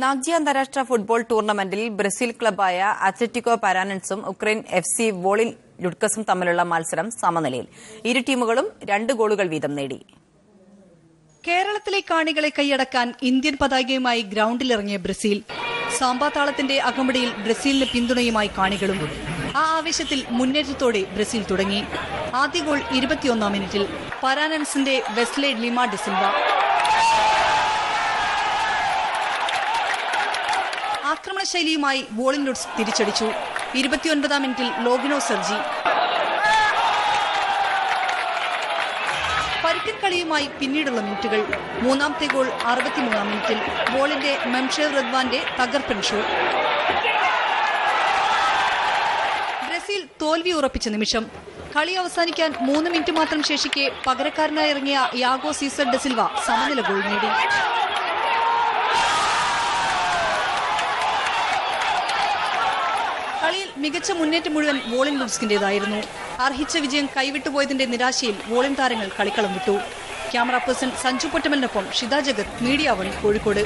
നാഗ്ജി അന്താരാഷ്ട്ര ഫുട്ബോൾ ടൂർണമെന്റിൽ ബ്രസീൽ ക്ലബായ അത്ലറ്റിക്കോ പാരാനൻസും ഉക്രൈൻ എഫ്സി വോളിൻ ലുഡ്കസും തമ്മിലുള്ള മത്സരം സമനിലയിൽ. ഇരു ടീമുകളും 2 ഗോളുകൾ വീതം നേടി. കേരളത്തിലെ കാണികളെ കൈയടക്കാൻ ഇന്ത്യൻ പതാകയുമായി ഗ്രൌണ്ടിലിറങ്ങിയ ബ്രസീൽ. സാമ്പാതാളത്തിന്റെ അകമ്പടിയിൽ ബ്രസീലിന് പിന്തുണയുമായി കാണികളും. ആ ആവേശത്തിൽ മുന്നേറ്റത്തോടെ ബ്രസീൽ തുടങ്ങി. ആദ്യ ഗോൾ 21-ാം മിനിറ്റിൽ പാരാനൻസിന്റെ വെസ്ലെ ലിമ ഡിസിൽവ. ആക്രമണശൈലിയുമായി വോളിൻ ലുഡ്സ് തിരിച്ചടിച്ചു. 29-ാം മിനിറ്റിൽ ലോഗിനോ സെർജി. പരിക്കൻ കളിയുമായി പിന്നീടുള്ള മിനിറ്റുകൾ. മൂന്നാമത്തെ ഗോൾ 63-ാം മിനിറ്റിൽ വോളിന്റെ മെംഷേവ് റദ്വാന്റെ തകർപ്പൻ ഷോട്ട്. ബ്രസീൽ തോൽവി ഉറപ്പിച്ച നിമിഷം. കളി അവസാനിക്കാൻ 3 മിനിറ്റ് മാത്രം ശേഷിക്കെ പകരക്കാരനായി ഇറങ്ങിയ യാഗോ സീസർ ഡെസിൽവ സമനില ഗോൾ നേടി. കളിയിൽ മികച്ച മുന്നേറ്റം മുഴുവൻ വോളിൻ ലുഡ്സ്കിന്റേതായിരുന്നു. അർഹിച്ച വിജയം കൈവിട്ടുപോയതിന്റെ നിരാശയിൽ വോളിൻ താരങ്ങൾ കളിക്കളം വിട്ടു. ക്യാമറ പേഴ്സൺ സഞ്ജു പൊറ്റമലിനൊപ്പം ഷിത ജഗത്, മീഡിയ 1 കോഴിക്കോട്.